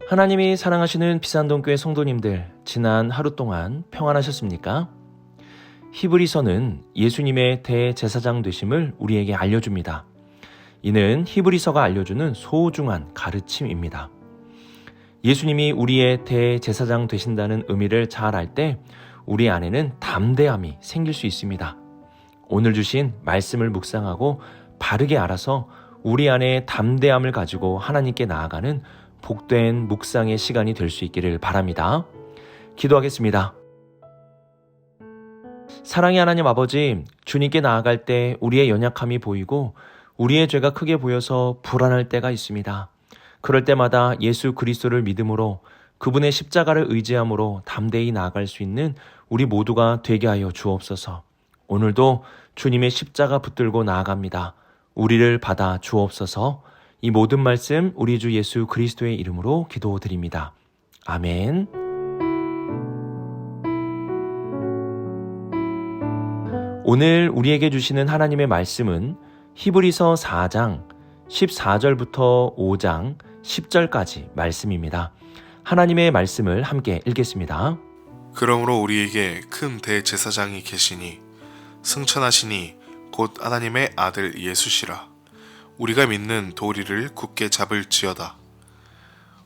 하나님이 사랑하시는 비산동교회 성도님들, 지난 하루 동안 평안하셨습니까? 히브리서는 예수님의 대제사장 되심을 우리에게 알려줍니다. 이는 히브리서가 알려주는 소중한 가르침입니다. 예수님이 우리의 대제사장 되신다는 의미를 잘 알 때 우리 안에는 담대함이 생길 수 있습니다. 오늘 주신 말씀을 묵상하고 바르게 알아서 우리 안에 담대함을 가지고 하나님께 나아가는 복된 묵상의 시간이 될 수 있기를 바랍니다. 기도하겠습니다. 사랑의 하나님 아버지, 주님께 나아갈 때 우리의 연약함이 보이고 우리의 죄가 크게 보여서 불안할 때가 있습니다. 그럴 때마다 예수 그리스도를 믿음으로 그분의 십자가를 의지함으로 담대히 나아갈 수 있는 우리 모두가 되게 하여 주옵소서. 오늘도 주님의 십자가 붙들고 나아갑니다. 우리를 받아 주옵소서. 이 모든 말씀 우리 주 예수 그리스도의 이름으로 기도드립니다. 아멘. 오늘 우리에게 주시는 하나님의 말씀은 히브리서 4장 14절부터 5장 10절까지 말씀입니다. 하나님의 말씀을 함께 읽겠습니다. 그러므로 우리에게 큰 대제사장이 계시니 승천하시니 곧 하나님의 아들 예수시라. 우리가 믿는 도리를 굳게 잡을지어다.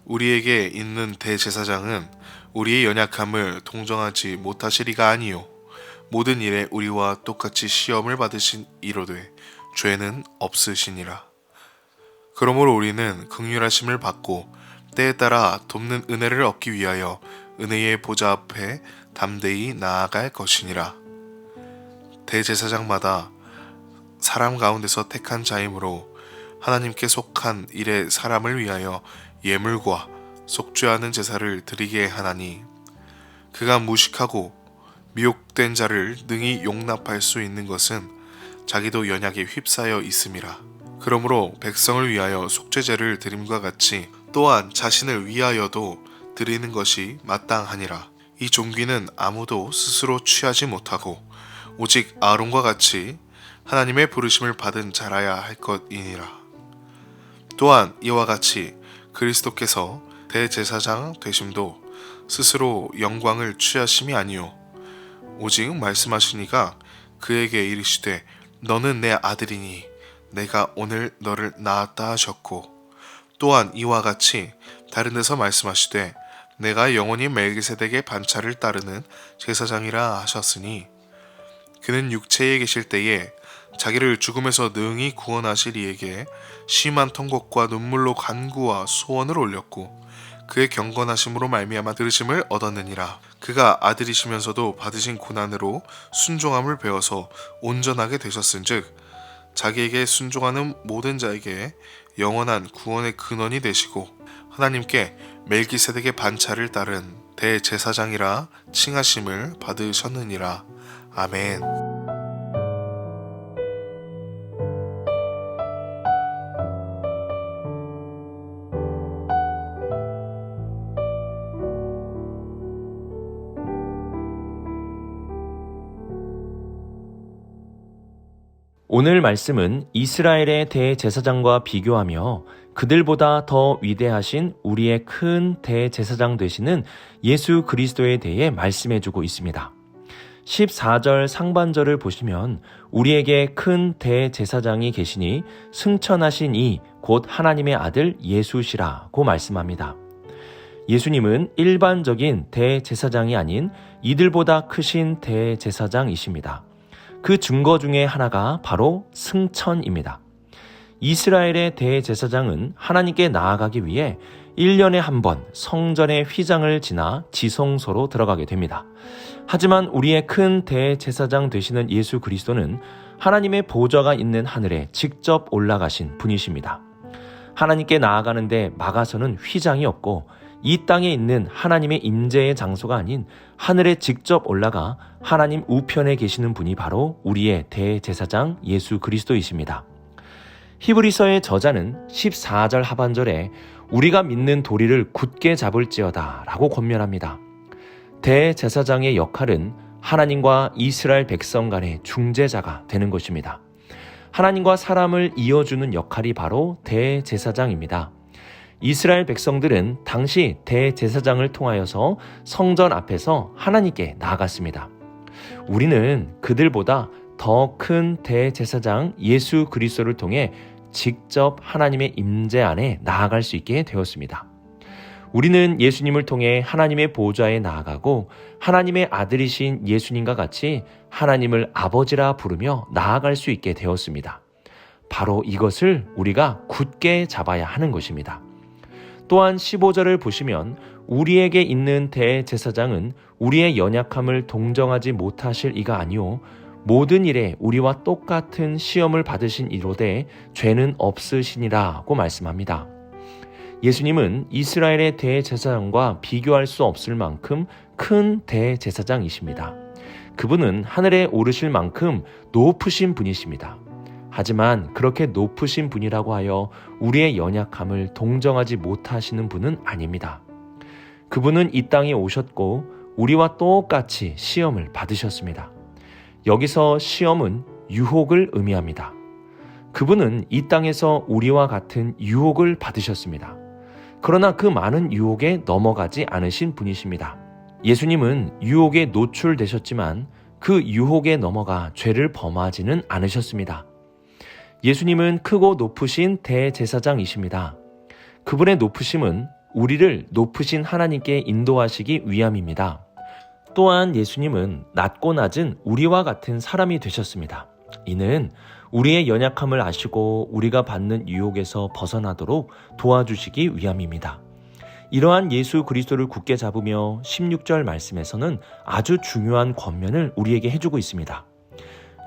우리에게 있는 대제사장은 우리의 연약함을 동정하지 못하시리가 아니요 모든 일에 우리와 똑같이 시험을 받으신 이로되 죄는 없으시니라. 그러므로 우리는 긍휼하심을 받고 때에 따라 돕는 은혜를 얻기 위하여 은혜의 보좌 앞에 담대히 나아갈 것이니라. 대제사장마다 사람 가운데서 택한 자이므로 하나님께 속한 일의 사람을 위하여 예물과 속죄하는 제사를 드리게 하나니 그가 무식하고 미혹된 자를 능히 용납할 수 있는 것은 자기도 연약에 휩싸여 있음이라. 그러므로 백성을 위하여 속죄제를 드림과 같이 또한 자신을 위하여도 드리는 것이 마땅하니라. 이 종기는 아무도 스스로 취하지 못하고 오직 아론과 같이 하나님의 부르심을 받은 자라야 할 것이니라. 또한 이와 같이 그리스도께서 대제사장 되심도 스스로 영광을 취하심이 아니요 오직 말씀하시니가 그에게 이르시되 너는 내 아들이니 내가 오늘 너를 낳았다 하셨고 또한 이와 같이 다른 데서 말씀하시되 내가 영원히 멜기세덱의 반차를 따르는 제사장이라 하셨으니 그는 육체에 계실 때에 자기를 죽음에서 능히 구원하실 이에게 심한 통곡과 눈물로 간구와 소원을 올렸고 그의 경건하심으로 말미암아 들으심을 얻었느니라. 그가 아들이시면서도 받으신 고난으로 순종함을 배워서 온전하게 되셨은즉 자기에게 순종하는 모든 자에게 영원한 구원의 근원이 되시고 하나님께 멜기세덱의 반차를 따른 대제사장이라 칭하심을 받으셨느니라. 아멘. 오늘 말씀은 이스라엘의 대제사장과 비교하며 그들보다 더 위대하신 우리의 큰 대제사장 되시는 예수 그리스도에 대해 말씀해주고 있습니다. 14절 상반절을 보시면 우리에게 큰 대제사장이 계시니 승천하신 이 곧 하나님의 아들 예수시라고 말씀합니다. 예수님은 일반적인 대제사장이 아닌 이들보다 크신 대제사장이십니다. 그 증거 중에 하나가 바로 승천입니다. 이스라엘의 대제사장은 하나님께 나아가기 위해 1년에 한 번 성전의 휘장을 지나 지성소로 들어가게 됩니다. 하지만 우리의 큰 대제사장 되시는 예수 그리스도는 하나님의 보좌가 있는 하늘에 직접 올라가신 분이십니다. 하나님께 나아가는데 막아서는 휘장이 없고 이 땅에 있는 하나님의 임재의 장소가 아닌 하늘에 직접 올라가 하나님 우편에 계시는 분이 바로 우리의 대제사장 예수 그리스도이십니다. 히브리서의 저자는 14절 하반절에 우리가 믿는 도리를 굳게 잡을지어다 라고 권면합니다. 대제사장의 역할은 하나님과 이스라엘 백성 간의 중재자가 되는 것입니다. 하나님과 사람을 이어주는 역할이 바로 대제사장입니다. 이스라엘 백성들은 당시 대제사장을 통하여서 성전 앞에서 하나님께 나아갔습니다. 우리는 그들보다 더 큰 대제사장 예수 그리스도를 통해 직접 하나님의 임재 안에 나아갈 수 있게 되었습니다. 우리는 예수님을 통해 하나님의 보좌에 나아가고 하나님의 아들이신 예수님과 같이 하나님을 아버지라 부르며 나아갈 수 있게 되었습니다. 바로 이것을 우리가 굳게 잡아야 하는 것입니다. 또한 15절을 보시면 우리에게 있는 대제사장은 우리의 연약함을 동정하지 못하실 이가 아니요 모든 일에 우리와 똑같은 시험을 받으신 이로되 죄는 없으시니라고 말씀합니다. 예수님은 이스라엘의 대제사장과 비교할 수 없을 만큼 큰 대제사장이십니다. 그분은 하늘에 오르실 만큼 높으신 분이십니다. 하지만 그렇게 높으신 분이라고 하여 우리의 연약함을 동정하지 못하시는 분은 아닙니다. 그분은 이 땅에 오셨고 우리와 똑같이 시험을 받으셨습니다. 여기서 시험은 유혹을 의미합니다. 그분은 이 땅에서 우리와 같은 유혹을 받으셨습니다. 그러나 그 많은 유혹에 넘어가지 않으신 분이십니다. 예수님은 유혹에 노출되셨지만 그 유혹에 넘어가 죄를 범하지는 않으셨습니다. 예수님은 크고 높으신 대제사장이십니다. 그분의 높으심은 우리를 높으신 하나님께 인도하시기 위함입니다. 또한 예수님은 낮고 낮은 우리와 같은 사람이 되셨습니다. 이는 우리의 연약함을 아시고 우리가 받는 유혹에서 벗어나도록 도와주시기 위함입니다. 이러한 예수 그리스도를 굳게 잡으며 16절 말씀에서는 아주 중요한 권면을 우리에게 해주고 있습니다.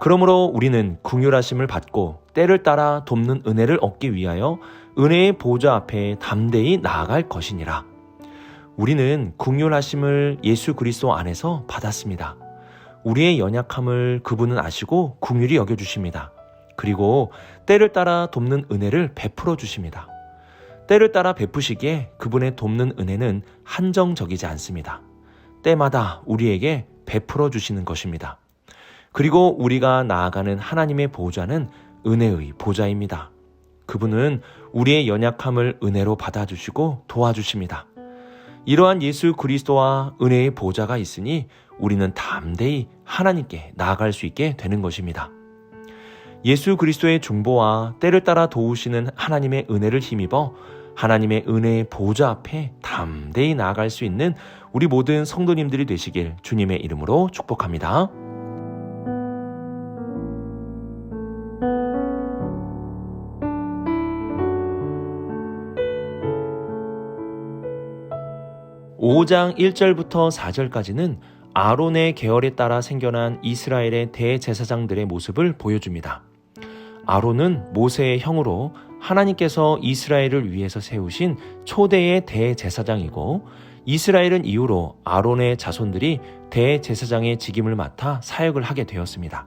그러므로 우리는 긍휼하심을 받고 때를 따라 돕는 은혜를 얻기 위하여 은혜의 보좌 앞에 담대히 나아갈 것이니라. 우리는 긍휼하심을 예수 그리스도 안에서 받았습니다. 우리의 연약함을 그분은 아시고 긍휼히 여겨주십니다. 그리고 때를 따라 돕는 은혜를 베풀어 주십니다. 때를 따라 베푸시기에 그분의 돕는 은혜는 한정적이지 않습니다. 때마다 우리에게 베풀어 주시는 것입니다. 그리고 우리가 나아가는 하나님의 보좌는 은혜의 보좌입니다. 그분은 우리의 연약함을 은혜로 받아주시고 도와주십니다. 이러한 예수 그리스도와 은혜의 보좌가 있으니 우리는 담대히 하나님께 나아갈 수 있게 되는 것입니다. 예수 그리스도의 중보와 때를 따라 도우시는 하나님의 은혜를 힘입어 하나님의 은혜의 보좌 앞에 담대히 나아갈 수 있는 우리 모든 성도님들이 되시길 주님의 이름으로 축복합니다. (5장) 1절부터 4절까지는 아론의 계열에 따라 생겨난 이스라엘의 대제사장들의 모습을 보여줍니다. 아론은 모세의 형으로 하나님께서 이스라엘을 위해서 세우신 초대의 대제사장이고 이스라엘은 이후로 아론의 자손들이 대제사장의 직임을 맡아 사역을 하게 되었습니다.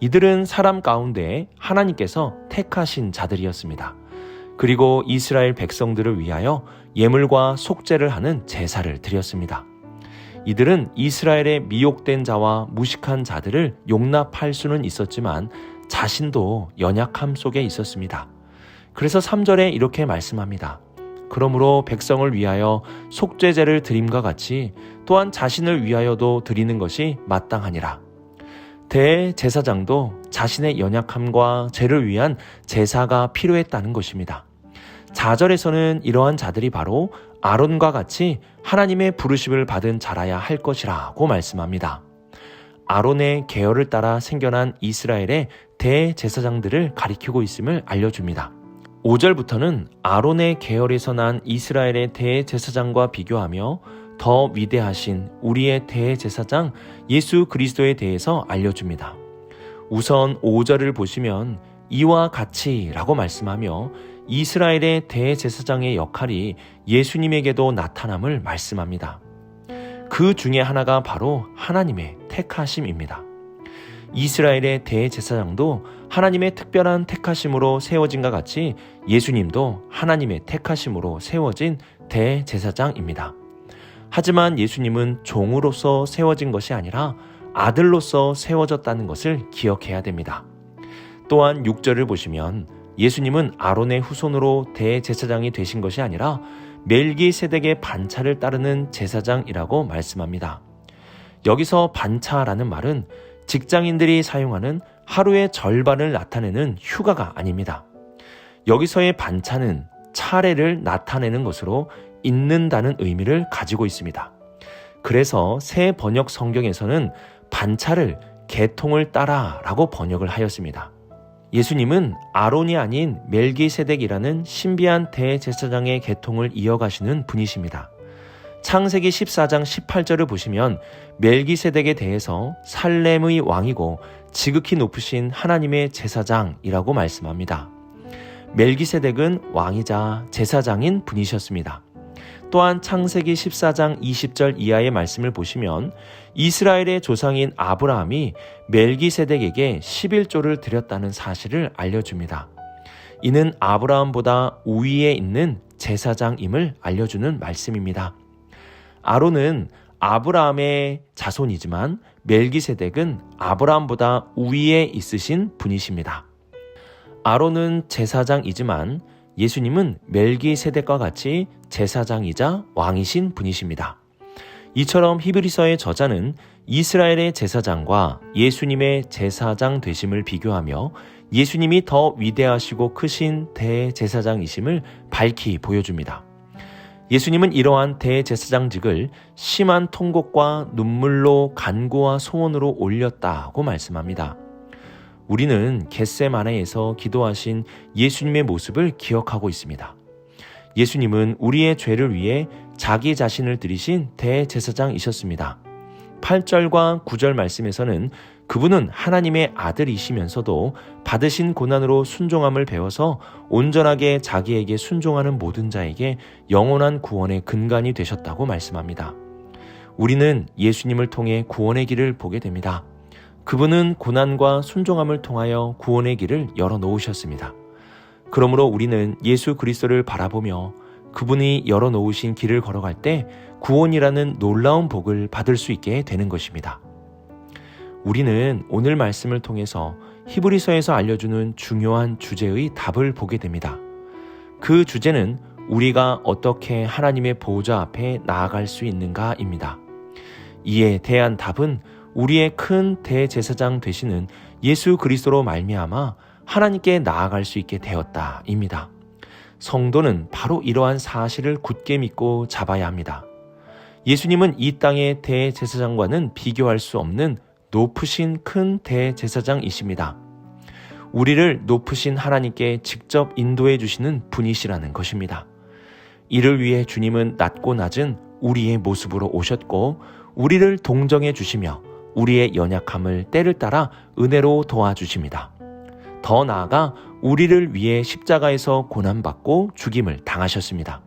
이들은 사람 가운데 하나님께서 택하신 자들이었습니다. 그리고 이스라엘 백성들을 위하여 예물과 속죄를 하는 제사를 드렸습니다. 이들은 이스라엘의 미혹된 자와 무식한 자들을 용납할 수는 있었지만 자신도 연약함 속에 있었습니다. 그래서 3절에 이렇게 말씀합니다. 그러므로 백성을 위하여 속죄제를 드림과 같이 또한 자신을 위하여도 드리는 것이 마땅하니라. 대제사장도 자신의 연약함과 죄를 위한 제사가 필요했다는 것입니다. 4절에서는 이러한 자들이 바로 아론과 같이 하나님의 부르심을 받은 자라야 할 것이라고 말씀합니다. 아론의 계열을 따라 생겨난 이스라엘의 대제사장들을 가리키고 있음을 알려줍니다. 5절부터는 아론의 계열에서 난 이스라엘의 대제사장과 비교하며 더 위대하신 우리의 대제사장 예수 그리스도에 대해서 알려줍니다. 우선 5절을 보시면 이와 같이 라고 말씀하며 이스라엘의 대제사장의 역할이 예수님에게도 나타남을 말씀합니다. 그 중에 하나가 바로 하나님의 택하심입니다. 이스라엘의 대제사장도 하나님의 특별한 택하심으로 세워진과 같이 예수님도 하나님의 택하심으로 세워진 대제사장입니다. 하지만 예수님은 종으로서 세워진 것이 아니라 아들로서 세워졌다는 것을 기억해야 됩니다. 또한 6절을 보시면 예수님은 아론의 후손으로 대제사장이 되신 것이 아니라 멜기세덱의 반차를 따르는 제사장이라고 말씀합니다. 여기서 반차라는 말은 직장인들이 사용하는 하루의 절반을 나타내는 휴가가 아닙니다. 여기서의 반차는 차례를 나타내는 것으로 있는다는 의미를 가지고 있습니다. 그래서 새 번역 성경에서는 반차를 계통을 따라 라고 번역을 하였습니다. 예수님은 아론이 아닌 멜기세덱이라는 신비한 대제사장의 계통을 이어가시는 분이십니다. 창세기 14장 18절을 보시면 멜기세덱에 대해서 살렘의 왕이고 지극히 높으신 하나님의 제사장이라고 말씀합니다. 멜기세덱은 왕이자 제사장인 분이셨습니다. 또한 창세기 14장 20절 이하의 말씀을 보시면 이스라엘의 조상인 아브라함이 멜기세덱에게 11조를 드렸다는 사실을 알려줍니다. 이는 아브라함보다 우위에 있는 제사장임을 알려주는 말씀입니다. 아론은 아브라함의 자손이지만 멜기세덱은 아브라함보다 우위에 있으신 분이십니다. 아론은 제사장이지만 예수님은 멜기세덱과 같이 제사장이자 왕이신 분이십니다. 이처럼 히브리서의 저자는 이스라엘의 제사장과 예수님의 제사장 되심을 비교하며 예수님이 더 위대하시고 크신 대제사장이심을 밝히 보여줍니다. 예수님은 이러한 대제사장직을 심한 통곡과 눈물로 간구와 소원으로 올렸다고 말씀합니다. 우리는 겟세마네에서 기도하신 예수님의 모습을 기억하고 있습니다. 예수님은 우리의 죄를 위해 자기 자신을 드리신 대제사장이셨습니다. 8절과 9절 말씀에서는 그분은 하나님의 아들이시면서도 받으신 고난으로 순종함을 배워서 온전하게 자기에게 순종하는 모든 자에게 영원한 구원의 근간이 되셨다고 말씀합니다. 우리는 예수님을 통해 구원의 길을 보게 됩니다. 그분은 고난과 순종함을 통하여 구원의 길을 열어놓으셨습니다. 그러므로 우리는 예수 그리스도를 바라보며 그분이 열어놓으신 길을 걸어갈 때 구원이라는 놀라운 복을 받을 수 있게 되는 것입니다. 우리는 오늘 말씀을 통해서 히브리서에서 알려주는 중요한 주제의 답을 보게 됩니다. 그 주제는 우리가 어떻게 하나님의 보호자 앞에 나아갈 수 있는가입니다. 이에 대한 답은 우리의 큰 대제사장 되시는 예수 그리스도로 말미암아 하나님께 나아갈 수 있게 되었다입니다. 성도는 바로 이러한 사실을 굳게 믿고 잡아야 합니다. 예수님은 이 땅의 대제사장과는 비교할 수 없는 높으신 큰 대제사장이십니다. 우리를 높으신 하나님께 직접 인도해 주시는 분이시라는 것입니다. 이를 위해 주님은 낮고 낮은 우리의 모습으로 오셨고 우리를 동정해 주시며 우리의 연약함을 때를 따라 은혜로 도와주십니다. 더 나아가 우리를 위해 십자가에서 고난받고 죽임을 당하셨습니다.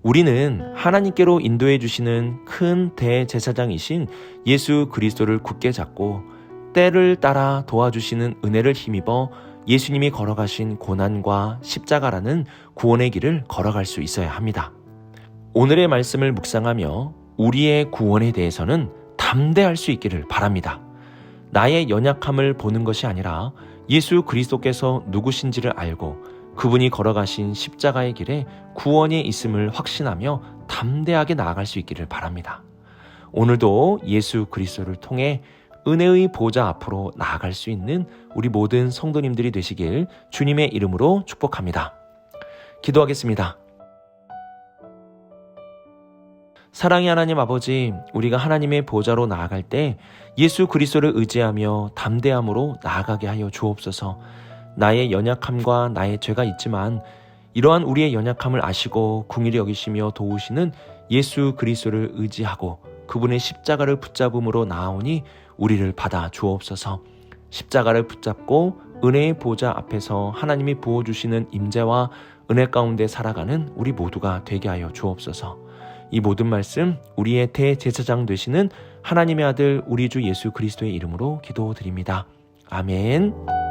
우리는 하나님께로 인도해 주시는 큰 대제사장이신 예수 그리스도를 굳게 잡고 때를 따라 도와주시는 은혜를 힘입어 예수님이 걸어가신 고난과 십자가라는 구원의 길을 걸어갈 수 있어야 합니다. 오늘의 말씀을 묵상하며 우리의 구원에 대해서는 담대할 수 있기를 바랍니다. 나의 연약함을 보는 것이 아니라 예수 그리스도께서 누구신지를 알고 그분이 걸어가신 십자가의 길에 구원이 있음을 확신하며 담대하게 나아갈 수 있기를 바랍니다. 오늘도 예수 그리스도를 통해 은혜의 보좌 앞으로 나아갈 수 있는 우리 모든 성도님들이 되시길 주님의 이름으로 축복합니다. 기도하겠습니다. 사랑의 하나님 아버지, 우리가 하나님의 보좌로 나아갈 때 예수 그리스도를 의지하며 담대함으로 나아가게 하여 주옵소서. 나의 연약함과 나의 죄가 있지만 이러한 우리의 연약함을 아시고 긍휼히 여기시며 도우시는 예수 그리스도를 의지하고 그분의 십자가를 붙잡음으로 나아오니 우리를 받아 주옵소서. 십자가를 붙잡고 은혜의 보좌 앞에서 하나님이 부어주시는 임재와 은혜 가운데 살아가는 우리 모두가 되게 하여 주옵소서. 이 모든 말씀 우리의 대제사장 되시는 하나님의 아들 우리 주 예수 그리스도의 이름으로 기도드립니다. 아멘.